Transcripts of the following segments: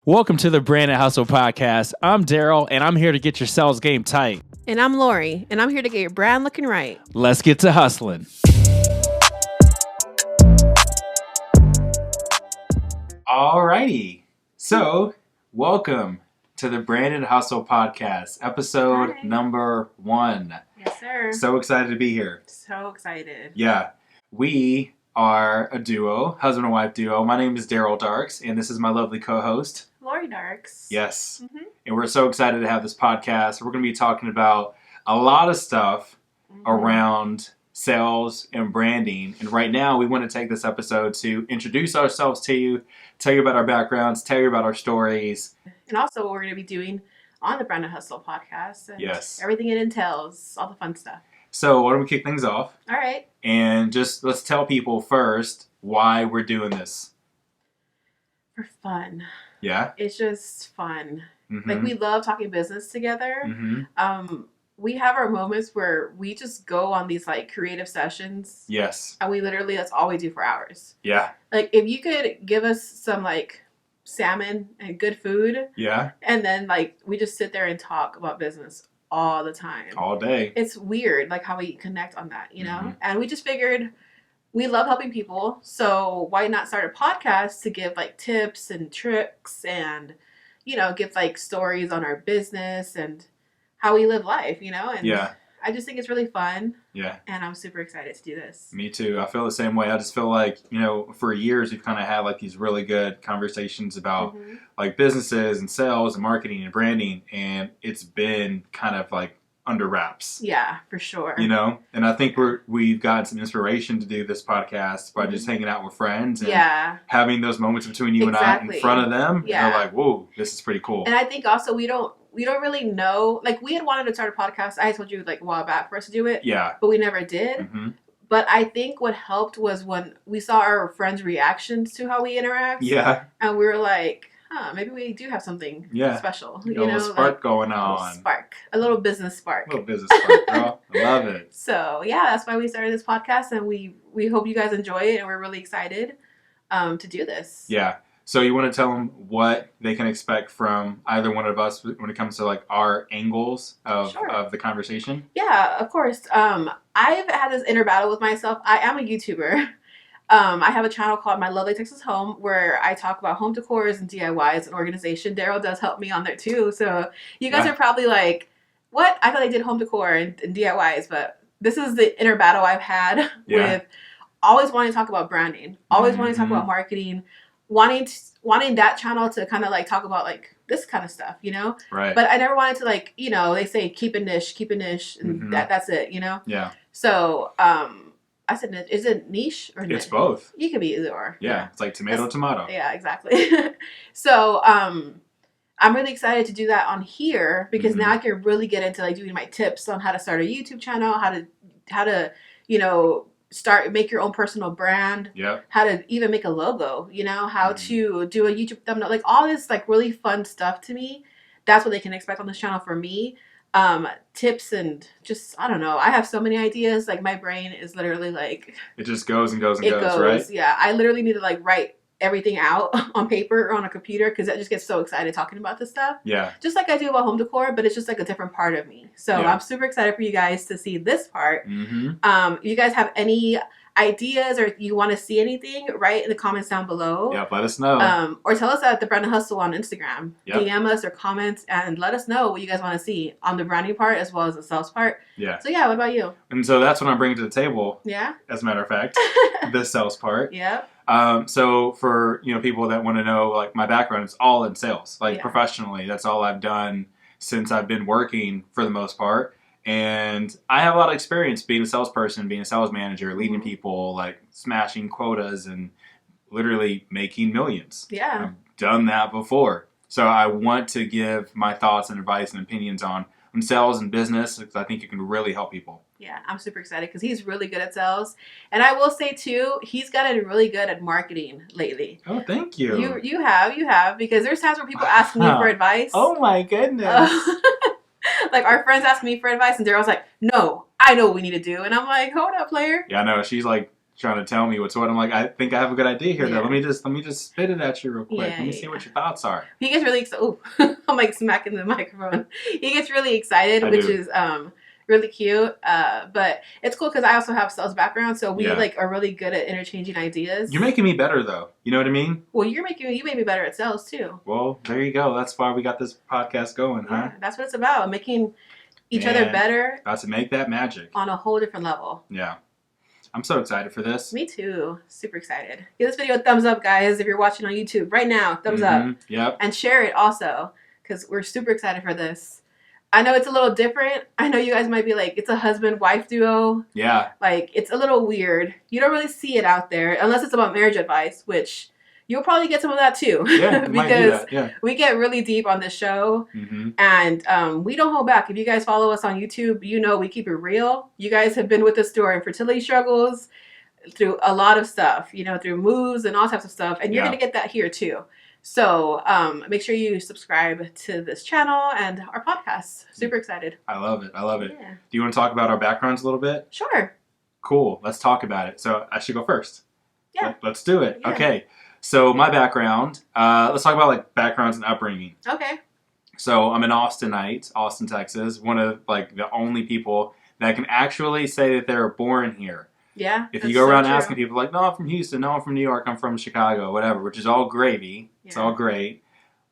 Welcome to the Brand and Hustle Podcast. I'm Darryl, and I'm here to get your sales game tight. And I'm Lori, and I'm here to get your brand looking right. Let's get to hustling. Alrighty. So, welcome to the Brand and Hustle Podcast, episode number 1. Yes, sir. So excited to be here. So excited. Yeah. We are a duo, husband and wife duo. My name is Darryl Darks, and this is my lovely co-host, Lori Darks. Yes. Mm-hmm. And we're so excited to have this podcast. We're going to be talking about a lot of stuff around sales and branding. And right now, we want to take this episode to introduce ourselves to you, tell you about our backgrounds, tell you about our stories. And also what we're going to be doing on the Brand and Hustle podcast. And Yes. everything it entails, all the fun stuff. So why don't we kick things off? All right. And just let's tell people first why we're doing this. For fun. Yeah? It's just fun. Mm-hmm. Like, we love talking business together. Mm-hmm. We have our moments where we just go on these, like, creative sessions. Yes. And we literally, that's all we do for hours. Yeah. Like, if you could give us some, like, salmon and good food. Yeah. And then, like, we just sit there and talk about business all the time. All day. It's weird, like, how we connect on that, you know? Mm-hmm. And we just figured we love helping people, so why not start a podcast to give, like, tips and tricks and, you know, give, like, stories on our business and how we live life, you know? And Yeah. I just think it's really fun. Yeah. And I'm super excited to do this. Me too. I feel the same way. I just feel like, you know, for years we've kind of had like these really good conversations about like businesses and sales and marketing and branding, and it's been kind of like under wraps. Yeah, for sure. You know, and I think we've gotten some inspiration to do this podcast by just hanging out with friends and having those moments between you and I in front of them. Yeah. And they're like, whoa, this is pretty cool. And I think also we don't really know, like, we had wanted to start a podcast. I told you, like, a while back for us to do it. Yeah. But we never did. Mm-hmm. But I think what helped was when we saw our friends' reactions to how we interact. Yeah. And we were like, maybe we do have something special. You know, a little spark like, going on. A little business spark. A little business spark, girl. I love it. So, yeah, that's why we started this podcast. And we hope you guys enjoy it. And we're really excited to do this. Yeah. So you want to tell them what they can expect from either one of us when it comes to like our angles of the conversation? Yeah, of course. I've had this inner battle with myself. I am a YouTuber. I have a channel called My Lovely Texas Home where I talk about home decors and DIYs and organization. Darryl does help me on there too. So you guys are probably like, what? I thought I did home decor and DIYs, but this is the inner battle I've had with always wanting to talk about branding, always wanting to talk about marketing, wanting that channel to kind of like talk about like this kind of stuff, you know? Right. But I never wanted to, like, you know, they say keep a niche, and that's it, you know? Yeah. So, I said, is it niche or niche? It's both. You can be either or. Yeah. It's like tomato. Yeah, exactly. So, I'm really excited to do that on here because now I can really get into like doing my tips on how to start a YouTube channel, how to, you know, make your own personal brand, how to even make a logo, you know, how to do a YouTube thumbnail, like all this like really fun stuff to me. That's what they can expect on this channel for me. Tips and just, I don't know. I have so many ideas. Like my brain is literally like, it just goes and goes and goes, right? Yeah. I literally need to like write everything out on paper or on a computer because I just get so excited talking about this stuff. Yeah. Just like I do about home decor, but it's just like a different part of me. So I'm super excited for you guys to see this part. You guys have any ideas or you want to see anything, write in the comments down below. Yep, let us know. Or tell us at the Brand and Hustle on Instagram. DM us or comments and let us know what you guys want to see on the branding part as well as the sales part. Yeah. So what about you? And so that's what I'm bringing to the table. Yeah. As a matter of fact, the sales part. Yeah. So for, you know, people that want to know, like my background, it's all in sales, like professionally. That's all I've done since I've been working for the most part. And I have a lot of experience being a salesperson, being a sales manager, leading people, like smashing quotas and literally making millions. Yeah. I've done that before. So I want to give my thoughts and advice and opinions on sales and business because I think it can really help people. Yeah, I'm super excited because he's really good at sales. And I will say, too, he's gotten really good at marketing lately. Oh, thank you. You have, because there's times where people ask me for advice. Oh, my goodness. Like, our friends ask me for advice, and Darryl's like, no, I know what we need to do. And I'm like, hold up, player. Yeah, I know. She's like, trying to tell me what's what. I'm like, I think I have a good idea here. Yeah. Though. Let me just spit it at you real quick. Let me see what your thoughts are. He gets really excited. I'm like smacking the microphone. He gets really excited, which is really cute. But it's cool because I also have sales background, so we like are really good at interchanging ideas. You're making me better though. You know what I mean? Well, you made me better at sales too. Well, there you go. That's why we got this podcast going, huh? That's what it's about. Making each other better. About to make that magic on a whole different level. Yeah. I'm so excited for this. Me too. Super excited. Give this video a thumbs up, guys, if you're watching on YouTube right now. Thumbs up. Yep. And share it also, because we're super excited for this. I know it's a little different. I know you guys might be like, it's a husband-wife duo. Yeah. Like, it's a little weird. You don't really see it out there, unless it's about marriage advice, which you'll probably get some of that too. Yeah, because yeah. we get really deep on this show, and we don't hold back. If you guys follow us on YouTube, you know we keep it real. You guys have been with us through our infertility struggles, through a lot of stuff, you know, through moves and all types of stuff, and you're going to get that here too. So make sure you subscribe to this channel and our podcast. Super excited. I love it. I love it. Yeah. Do you want to talk about our backgrounds a little bit? Sure. Cool. Let's talk about it. So I should go first. Yeah. Let's do it. Yeah. Okay. So my background, let's talk about like backgrounds and upbringing. Okay. So I'm an Austinite, Austin, Texas. One of like the only people that can actually say that they were born here. Yeah. If you go around asking people like, no, I'm from Houston, no, I'm from New York, I'm from Chicago, whatever, which is all gravy. Yeah. It's all great.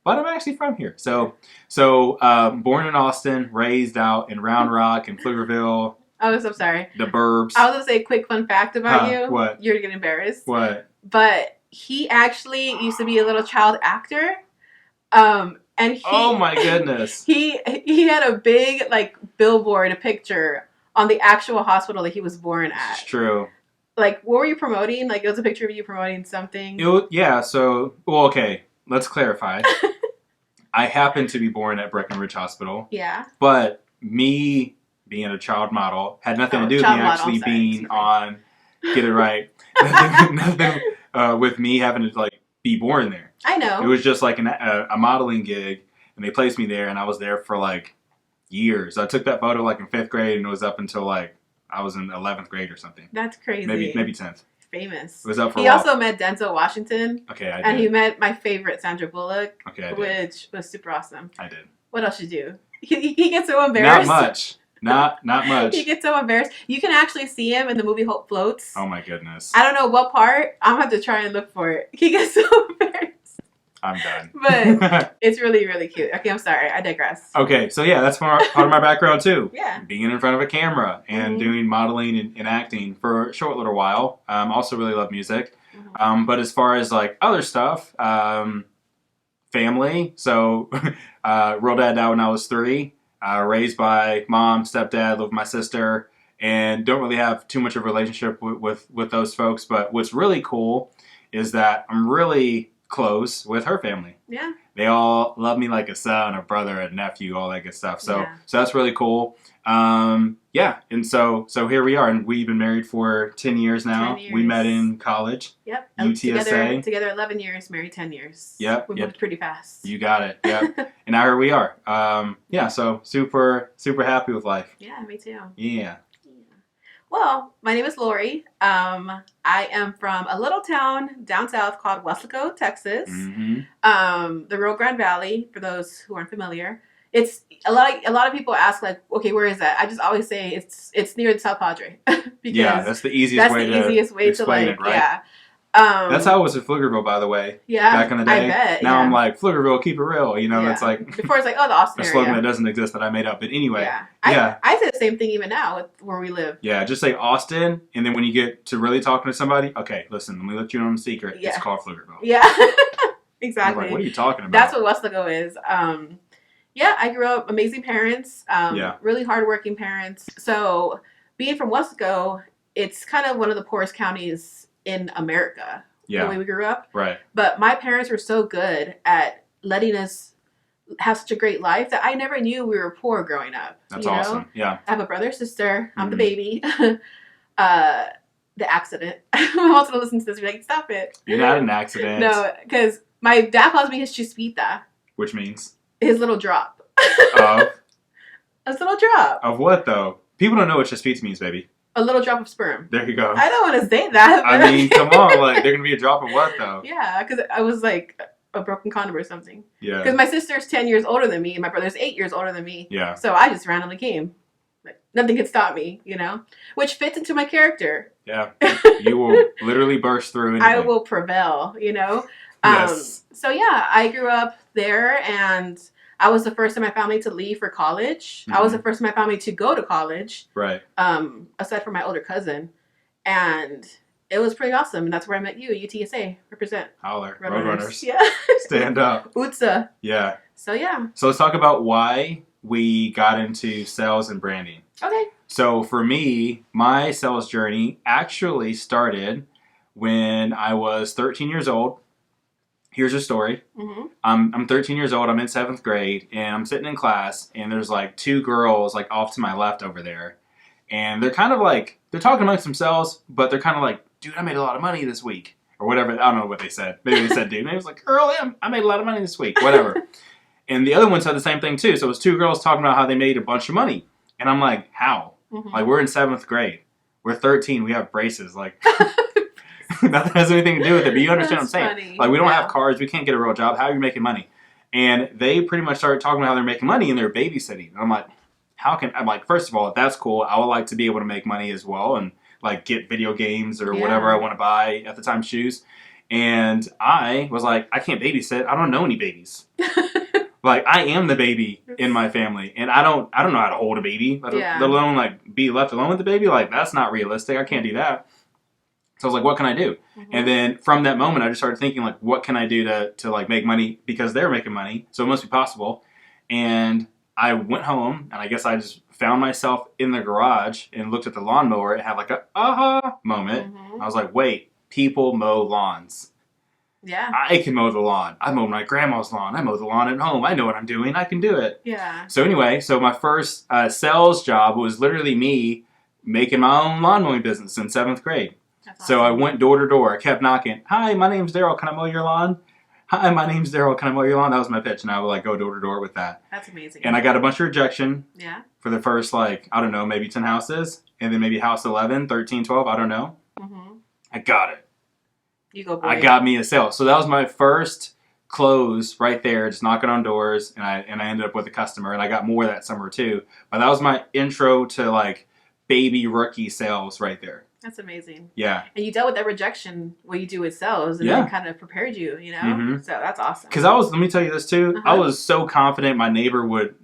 But I'm actually from here. So born in Austin, raised out in Round Rock and Pflugerville. Oh, so sorry. The burbs. I was going to say a quick fun fact about you. What? You're getting embarrassed. What? But he actually used to be a little child actor. And he, oh my goodness. He had a big like billboard, a picture on the actual hospital that he was born at. It's true. Like, what were you promoting? Like, it was a picture of you promoting something? Okay, let's clarify. I happened to be born at Breckenridge Hospital. Yeah. But me being a child model had nothing to do with me actually being on, get it right, nothing with me having to, like, be born there. I know. It was just, like, a modeling gig, and they placed me there, and I was there for, like, years. I took that photo, like, in 5th grade, and it was up until, like, I was in 11th grade or something. That's crazy. Maybe 10th. Famous. It was up for He a while. also met Denzel Washington. Okay, I did. And he met my favorite, Sandra Bullock. Okay, I did. Which was super awesome. I did. What else you do? He gets so embarrassed. Not much. Not much. He gets so embarrassed. You can actually see him in the movie Hope Floats. Oh my goodness. I don't know what part. I'm going to have to try and look for it. He gets so embarrassed. I'm done. But it's really, really cute. Okay, I'm sorry. I digress. Okay, so yeah, that's part of my background too. Yeah. Being in front of a camera and doing modeling and acting for a short little while. Also really love music. But as far as like other stuff, family. So real dad died when I was 3. Raised by mom, stepdad, lived with my sister, and don't really have too much of a relationship with those folks. But what's really cool is that I'm really close with her family. Yeah. They all love me like a son, a brother, a nephew, all that good stuff. So that's really cool. Yeah. And so here we are, and we've been married for 10 years now. 10 years. We met in college. Yep. UTSA. Together 11 years, married 10 years. Yep. We moved pretty fast. You got it. Yep. And now here we are. Yeah. So super happy with life. Yeah, me too. Yeah. Well, my name is Lori. I am from a little town down south called Weslaco, Texas. The Rio Grande Valley, for those who aren't familiar. It's a lot of people ask like, okay, where is that? I just always say it's near the South Padre. Yeah, that's the easiest way to explain it, right? Yeah. That's how it was at Pflugerville, by the way. Yeah, back in the day. I bet. Now I'm like, Pflugerville, keep it real. You know, it's like before it's like, oh, the Austin a area. slogan that doesn't exist that I made up. But anyway, I say the same thing even now with where we live. Yeah, just say Austin, and then when you get to really talking to somebody, okay, listen, let me let you know a secret. It's called Pflugerville. Yeah, exactly. Like, what are you talking about? That's what Weslaco is. Yeah, I grew up amazing parents. Really hardworking parents. So being from Weslaco, it's kind of one of the poorest counties in America. The way we grew up. Right. But my parents were so good at letting us have such a great life that I never knew we were poor growing up. That's awesome. Yeah. I have a brother, sister. I'm the baby. The accident. My mom's gonna listen to this and be like, stop it. You're not an accident. No, because my dad calls me his chispita. Which means? His little drop. Of? His little drop. Of what, though? People don't know what chispita means, baby. A little drop of sperm. There you go. I don't want to say that. I mean, come on. Like, they're going to be a drop of what, though? Yeah, because I was like a broken condom or something. Yeah. Because my sister's 10 years older than me, and my brother's 8 years older than me. Yeah. So I just randomly came. Like, nothing could stop me, you know? Which fits into my character. Yeah. You will literally burst through anything. I will prevail, you know? Yes. So yeah, I grew up there, and I was the first in my family to leave for college. I was the first in my family to go to college. Right. Aside from my older cousin. And it was pretty awesome. And that's where I met you, UTSA. Represent. Holler. Roadrunners. Yeah. Stand up. UTSA. Yeah. So yeah. So let's talk about why we got into sales and branding. Okay. So for me, my sales journey actually started when I was 13 years old. Here's a story. Mm-hmm. I'm 13 years old. I'm in 7th grade, and I'm sitting in class, and there's like 2 girls like off to my left over there. And they're kind of like, they're talking amongst themselves, but they're kind of like, dude, I made a lot of money this week. Or whatever. I don't know what they said. Maybe they said, dude. Maybe it was like, girl, I made a lot of money this week. Whatever. And the other one said the same thing too. So it was 2 girls talking about how they made a bunch of money. And I'm like, how? Mm-hmm. Like, we're in 7th grade. We're 13. We have braces. Like, nothing has anything to do with it. But you understand what I'm saying. Funny. Like, we don't have cars. We can't get a real job. How are you making money? And they pretty much started talking about how they're making money and they're babysitting. And I'm like, I'm like, first of all, that's cool. I would like to be able to make money as well and like get video games or whatever I want to buy, at the time, shoes. And I was like, I can't babysit. I don't know any babies. Like, I am the baby in my family, and I don't know how to hold a baby, let alone like be left alone with the baby. Like, that's not realistic. I can't do that. So I was like, what can I do? Mm-hmm. And then from that moment, I just started thinking, like, what can I do to like make money, because they're making money, so it must be possible. And I went home, and I guess I just found myself in the garage and looked at the lawnmower and had like a aha moment. Mm-hmm. I was like, wait, people mow lawns. Yeah. I can mow the lawn. I mow my grandma's lawn. I mow the lawn at home. I know what I'm doing. I can do it. Yeah. So anyway, my first sales job was literally me making my own lawn mowing business in 7th grade. That's awesome. So I went door to door. I kept knocking. Hi, my name's Darryl. Can I mow your lawn? Hi, my name's Darryl. Can I mow your lawn? That was my pitch, and I would like go door to door with that. That's amazing. And I got a bunch of rejection. Yeah. For the first, like, I don't know, maybe 10 houses, and then maybe house 11, 13, 12, I don't know. Mm-hmm. I got it. You go, boy. I got me a sale. So that was my first close right there, just knocking on doors, and I ended up with a customer, and I got more that summer too. But that was my intro to like baby rookie sales right there. That's amazing. Yeah. And you dealt with that rejection when you do with sales, and it kind of prepared you, you know? Mm-hmm. So that's awesome. Because let me tell you this too, I was so confident my neighbor would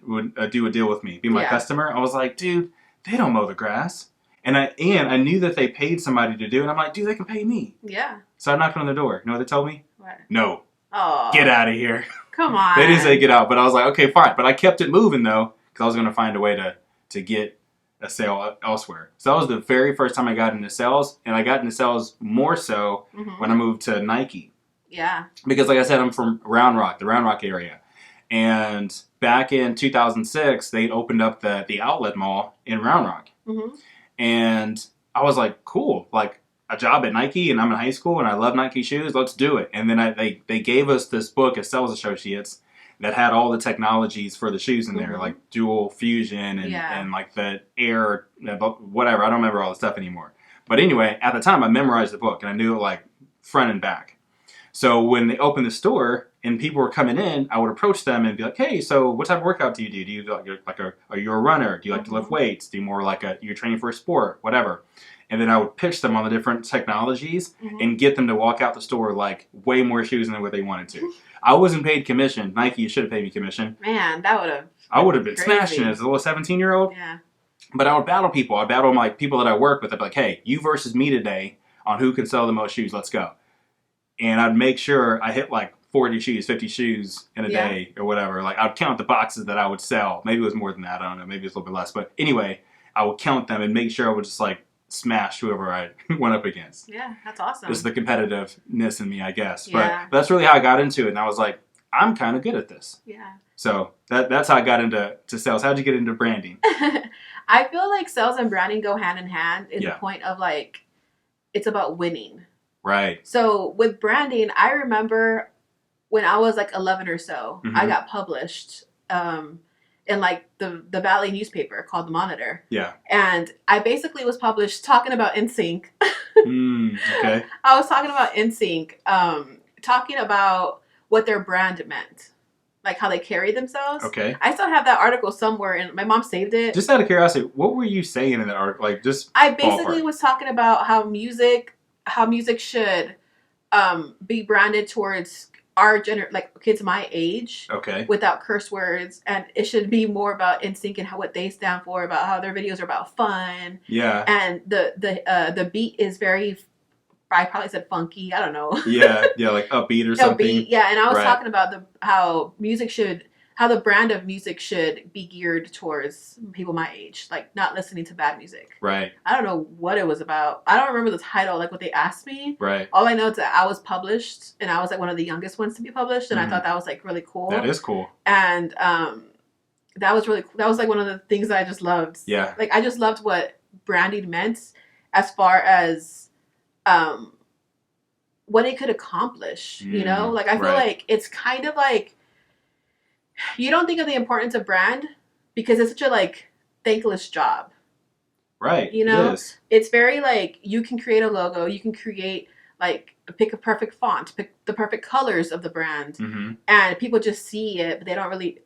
do a deal with me, be my customer. I was like, dude, they don't mow the grass. And I knew that they paid somebody to do it. And I'm like, dude, they can pay me. Yeah. So I knocked on the door. You know what they told me? What? No. Oh. Get out of here. Come on. They didn't say get out, but I was like, okay, fine. But I kept it moving though, because I was going to find a way to get a sale elsewhere. So that was the very first time I got into sales, and I got into sales more so when I moved to Nike. Yeah. Because like I said, I'm from Round Rock, the Round Rock area. And back in 2006, they opened up the outlet mall in Round Rock. Mm-hmm. And I was like, cool, like a job at Nike, and I'm in high school, and I love Nike shoes, let's do it. And then they gave us this book as sales associates that had all the technologies for the shoes in there, like dual fusion and like the air, whatever. I don't remember all the stuff anymore. But anyway, at the time, I memorized the book, and I knew it like front and back. So when they opened the store and people were coming in, I would approach them and be like, hey, so what type of workout do you do? Do you are you a runner? Do you like to lift weights? Do you more like you're training for a sport? Whatever. And then I would pitch them on the different technologies and get them to walk out the store like way more shoes than what they wanted to. I wasn't paid commission. Nike, you should have paid me commission. Man, that would have. I would have been smashing as a little 17-year-old. Yeah. But I would battle people. I'd battle like people that I work with. I'd be like, hey, you versus me today on who can sell the most shoes. Let's go. And I'd make sure I hit like 40 shoes, 50 shoes in a day or whatever. Like, I'd count the boxes that I would sell. Maybe it was more than that. I don't know. Maybe it's a little bit less. But anyway, I would count them and make sure I would just like smash whoever I went up against. Yeah, that's awesome. Just the competitiveness in me, I guess. Yeah. But that's really how I got into it. And I was like, I'm kind of good at this. Yeah. So that's how I got into sales. How'd you get into branding? I feel like sales and branding go hand in hand in the point of like, it's about winning. Right. So with branding, I remember when I was like 11 or so, I got published. in like the Valley newspaper called The Monitor. Yeah. And I basically was published talking about NSYNC. Okay. I was talking about NSYNC, talking about what their brand meant. Like how they carry themselves. Okay. I still have that article somewhere, and my mom saved it. Just out of curiosity, what were you saying in that article? Like, just I basically ballpark. was talking about how music should be branded towards our like kids my age. Okay. Without curse words, and it should be more about NSYNC and what they stand for, about how their videos are about fun. Yeah. And the beat is very. I probably said funky. I don't know. Yeah, like upbeat or something. Upbeat, yeah. And I was talking about how the brand of music should be geared towards people my age, like not listening to bad music. Right. I don't know what it was about. I don't remember the title, like what they asked me. Right. All I know is that I was published, and I was like one of the youngest ones to be published, and I thought that was like really cool. That is cool. And that was like one of the things that I just loved. Yeah. Like I just loved what branding meant as far as what it could accomplish, you know? Like I feel like it's kind of like you don't think of the importance of brand because it's such a like thankless job. Right. You know? It is. It's very like you can create a logo, you can create like pick a perfect font, pick the perfect colors of the brand, and people just see it, but they don't really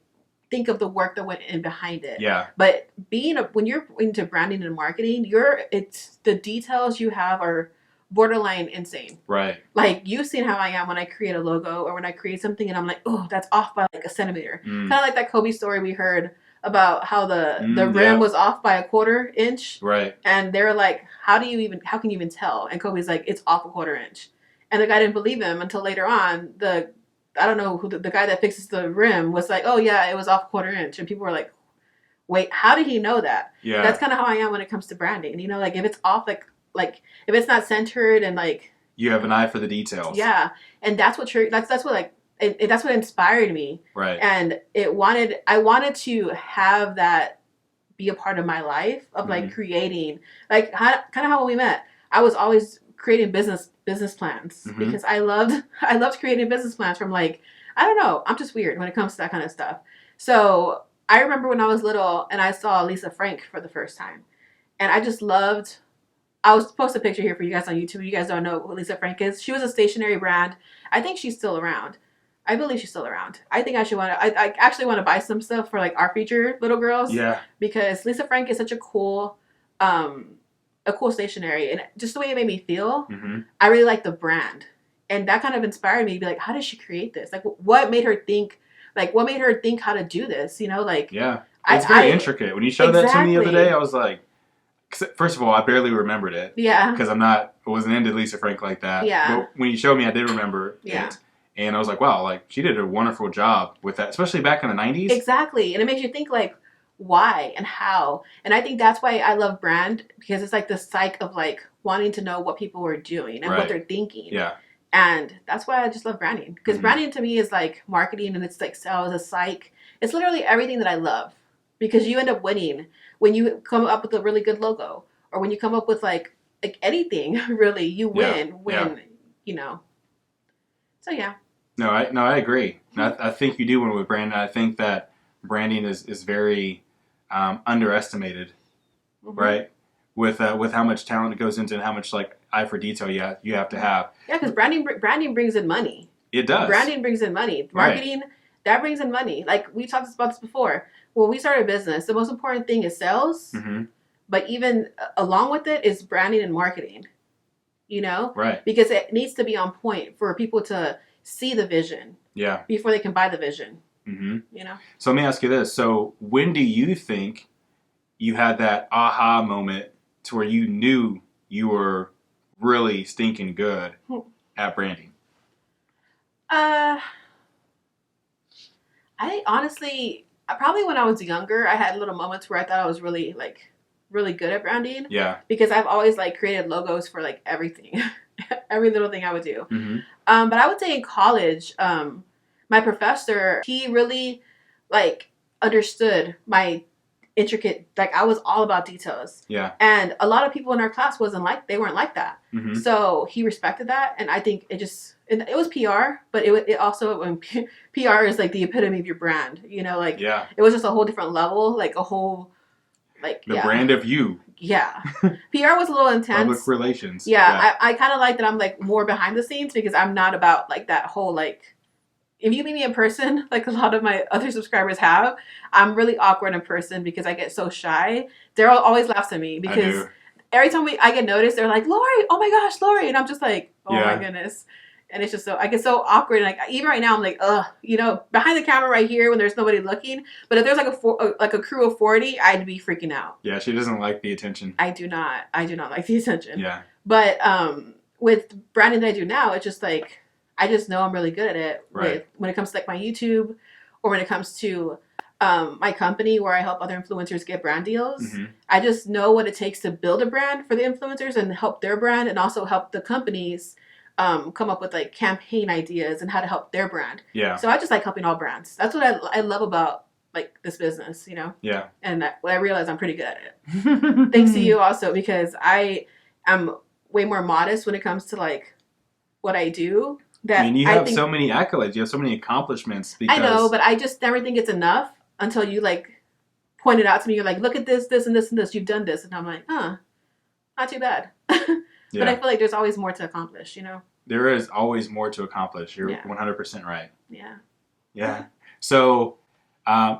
think of the work that went in behind it. Yeah. But when you're into branding and marketing, it's the details you have are borderline insane. Right. Like you've seen how I am when I create a logo or when I create something and I'm like, oh, that's off by like a centimeter. Kind of like that Kobe story we heard about how the rim was off by a 1/4 inch. Right. And they're like, how can you even tell? And Kobe's like, it's off a 1/4 inch. And the guy didn't believe him until later on. I don't know who the guy that fixes the rim was like, oh yeah, it was off a 1/4 inch. And people were like, wait, how did he know that? Yeah. That's kind of how I am when it comes to branding. You know, like if it's off, like if it's not centered and like you have an eye for the details. Yeah, and that's what that's what inspired me. Right. And I wanted to have that be a part of my life of like creating kind of how we met. I was always creating business plans because I loved creating business plans from like I don't know, I'm just weird when it comes to that kind of stuff. So I remember when I was little and I saw Lisa Frank for the first time, and I just loved. I was post a picture here for you guys on YouTube. You guys don't know who Lisa Frank is. She was a stationery brand. I think she's still around. I believe she's still around. I think I actually want to buy some stuff for like our future little girls. Yeah. Because Lisa Frank is such a cool stationery, and just the way it made me feel, I really like the brand, and that kind of inspired me to be like, how did she create this? Like, what made her think? Like, what made her think how to do this? You know, like yeah, it's very intricate. When you showed that to me the other day, I was like. First of all, I barely remembered it. Yeah. Because I wasn't into Lisa Frank like that. Yeah. But when you showed me, I did remember it. And I was like, wow, like she did a wonderful job with that, especially back in the 90s. Exactly. And it makes you think like, why and how? And I think that's why I love brand, because it's like the psych of like wanting to know what people are doing and what they're thinking. Yeah. And that's why I just love branding. Because branding to me is like marketing, and it's like sales, a psych. It's literally everything that I love. Because you end up winning when you come up with a really good logo, or when you come up with like anything really, you win when you know. So yeah. No, I agree. I think you do win with branding. I think that branding is very underestimated, right? With how much talent it goes into and how much like eye for detail you have to have. Yeah, because branding brings in money. It does. Branding brings in money. Marketing that brings in money. Like we talked about this before. When we start a business, the most important thing is sales. But even along with it is branding and marketing. You know? Right. Because it needs to be on point for people to see the vision. Yeah. Before they can buy the vision. You know? So let me ask you this. So when do you think you had that aha moment to where you knew you were really stinking good at branding? I honestly... Probably when I was younger, I had little moments where I thought I was really good at branding. Yeah. Because I've always like created logos for like everything, every little thing I would do. But I would say in college, my professor, he really like understood my intricate. Like I was all about details. Yeah. And a lot of people in our class they weren't like that. Mm-hmm. So he respected that, and I think it was PR, but it also when PR is like the epitome of your brand. You know, like it was just a whole different level, like a whole like the brand of you. Yeah. PR was a little intense. Public relations. Yeah. I kind of like that I'm like more behind the scenes because I'm not about like that whole like, if you meet me in person, like a lot of my other subscribers have, I'm really awkward in person because I get so shy. Daryl always laughs at me because every time I get noticed, they're like, Lori, oh my gosh, Lori. And I'm just like, oh my goodness. And it's just so, I get so awkward. And like, even right now, I'm like, ugh, you know, behind the camera right here when there's nobody looking. But if there's like a crew of 40, I'd be freaking out. Yeah, she doesn't like the attention. I do not like the attention. Yeah. But with branding that I do now, it's just like, I just know I'm really good at it. Right. When it comes to like my YouTube or when it comes to my company where I help other influencers get brand deals. Mm-hmm. I just know what it takes to build a brand for the influencers and help their brand and also help the companies come up with like campaign ideas and how to help their brand. Yeah. So I just like helping all brands. That's what I love about like this business, you know? Yeah. And I realize I'm pretty good at it. Thanks to you also, because I am way more modest when it comes to like what I do. I mean, you have so many accolades. You have so many accomplishments. I know, but I just never think it's enough until you like point it out to me. You're like, look at this, this, and this, and this. You've done this. And I'm like, huh, not too bad. But I feel like there's always more to accomplish, you know? There is always more to accomplish. You're 100% right. Yeah. Yeah. So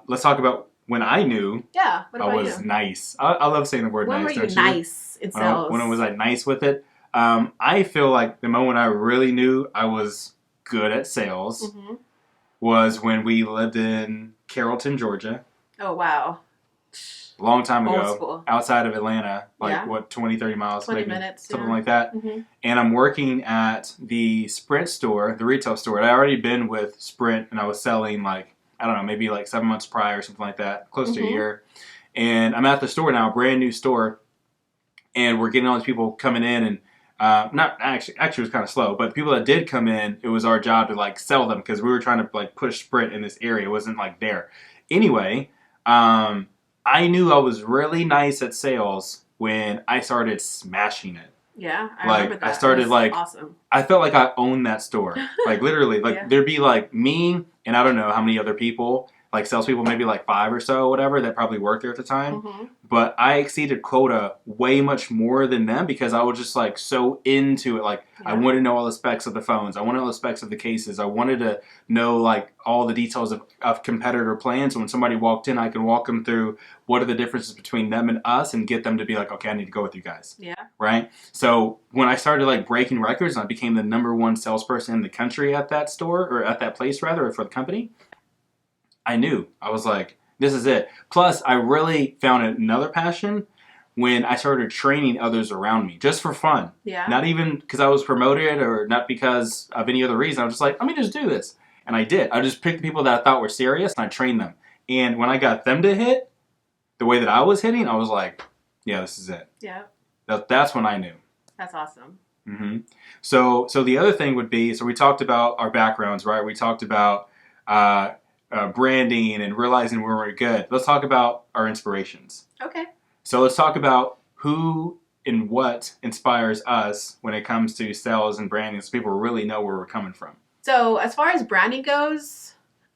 let's talk about when I knew I was nice. I love saying the word nice. When were you nice in sales? When was I nice with it? I feel like the moment I really knew I was good at sales was when we lived in Carrollton, Georgia. Oh, wow. A long time Old ago. School. Outside of Atlanta. Like, 20, 30 miles? 20 maybe, minutes. Something like that. Mm-hmm. And I'm working at the Sprint store, the retail store. I'd already been with Sprint, and I was selling, like, I don't know, maybe like 7 months prior or something like that. Close to a year. And I'm at the store now, a brand new store. And we're getting all these people coming in and not actually it was kind of slow, but the people that did come in, it was our job to like sell them because we were trying to like push Sprint in this area. It wasn't like there. Anyway, I knew I was really nice at sales when I started smashing it. Yeah, I remember that. I started like, awesome. I felt like I owned that store. Like literally, like there'd be like me and I don't know how many other people, like salespeople, maybe like 5 or so, whatever, that probably worked there at the time. Mm-hmm. But I exceeded quota way much more than them because I was just like so into it. Like I wanted to know all the specs of the phones. I wanted all the specs of the cases. I wanted to know like all the details of competitor plans. So when somebody walked in, I could walk them through what are the differences between them and us and get them to be like, okay, I need to go with you guys. Yeah. Right? So when I started like breaking records and I became the #1 salesperson in the country at that store, or at that place rather, or for the company, I knew. I was like, this is it. Plus, I really found another passion when I started training others around me, just for fun. Yeah. Not even because I was promoted or not because of any other reason. I was just like, let me just do this. And I did. I just picked the people that I thought were serious and I trained them. And when I got them to hit the way that I was hitting, I was like, yeah, this is it. Yeah. That's when I knew. That's awesome. Mm-hmm. So the other thing would be, so we talked about our backgrounds, right? We talked about branding and realizing where we're good. Let's talk about our inspirations. Okay. So let's talk about who and what inspires us when it comes to sales and branding, so people really know where we're coming from. So as far as branding goes,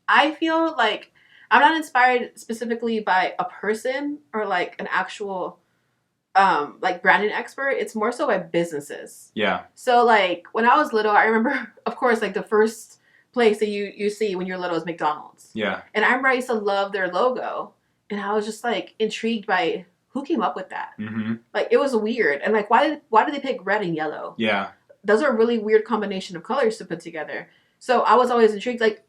I feel like I'm not inspired specifically by a person or like an actual like branding expert. It's more so by businesses. Yeah. So like when I was little, I remember, of course, like the first place that you see when you're little is McDonald's. Yeah. And I remember I used to love their logo, and I was just like intrigued by who came up with that. Mm-hmm. Like it was weird, and like why did they pick red and yellow? Yeah. Those are a really weird combination of colors to put together. So I was always intrigued. Like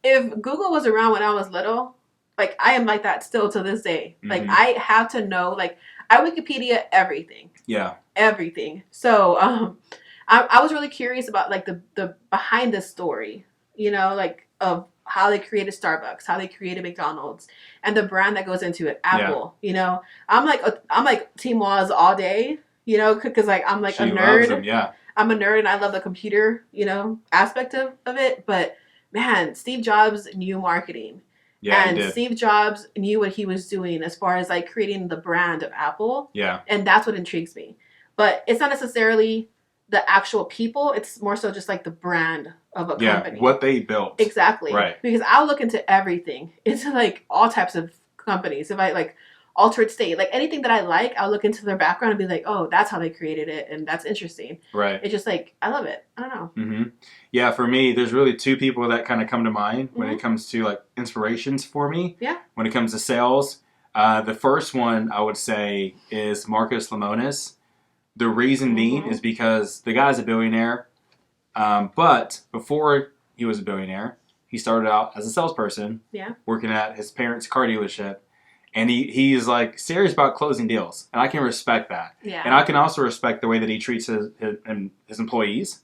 if Google was around when I was little, like I am like that still to this day. Mm-hmm. Like I have to know. Like I Wikipedia everything. Yeah. Everything. So I was really curious about like the behind the story, you know, like of how they created Starbucks, how they created McDonald's, and the brand that goes into it, Apple. Yeah. You know, I'm like Team Waz all day, you know, because like I'm like a nerd. Loves them, yeah. I'm a nerd and I love the computer, you know, aspect of it. But man, Steve Jobs knew marketing. Yeah, and he did. Steve Jobs knew what he was doing as far as like creating the brand of Apple. Yeah. And that's what intrigues me. But it's not necessarily the actual people. It's more so just like the brand of a company. What they built. Exactly. Right. Because I'll look into everything, into like all types of companies. If I like Altered State, like anything that I like, I'll look into their background and be like, oh, that's how they created it, and that's interesting. Right. It's just like, I love it. I don't know. Mm-hmm. Yeah, for me, there's really two people that kind of come to mind when it comes to like inspirations for me. Yeah. When it comes to sales, the first one I would say is Marcus Lemonis. The reason being is because the guy's a billionaire, but before he was a billionaire, he started out as a salesperson, working at his parents' car dealership. And he's like serious about closing deals, and I can respect that. Yeah. And I can also respect the way that he treats his employees,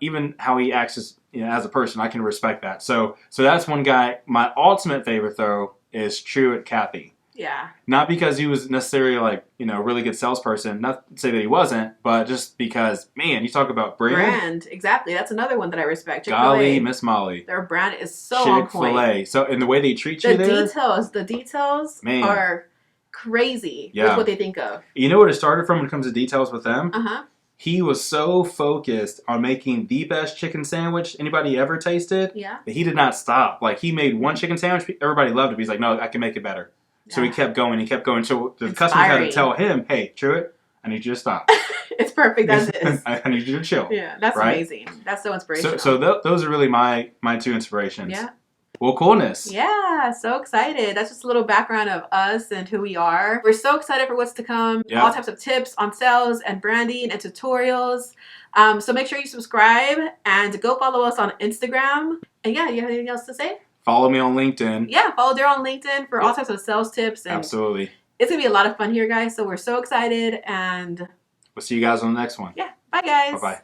even how he acts as a person. I can respect that. So that's one guy. My ultimate favorite though is Truett Cathy. Yeah. Not because he was necessarily like a really good salesperson. Not to say that he wasn't, but just because, man, you talk about brand. Exactly. That's another one that I respect. Golly, Miss Molly. Their brand is so on point. Chick-fil-A. So, and the way they treat you there. The details are crazy with what they think of. You know what it started from when it comes to details with them? Uh-huh. He was so focused on making the best chicken sandwich anybody ever tasted that he did not stop. Like, he made one chicken sandwich, everybody loved it, but he's like, no, I can make it better. So he kept going. So the customers had to tell him, hey, Truett, I need you to stop. It's perfect as is. I need you to chill. Yeah, that's amazing. That's so inspirational. So those are really my two inspirations. Yeah. Well, coolness. Yeah, so excited. That's just a little background of us and who we are. We're so excited for what's to come. Yep. All types of tips on sales and branding and tutorials. So make sure you subscribe and go follow us on Instagram. And yeah, you have anything else to say? Follow me on LinkedIn. Yeah, follow Darryl on LinkedIn for all types of sales tips. And absolutely. It's going to be a lot of fun here, guys. So we're so excited. And we'll see you guys on the next one. Yeah. Bye, guys. Bye-bye.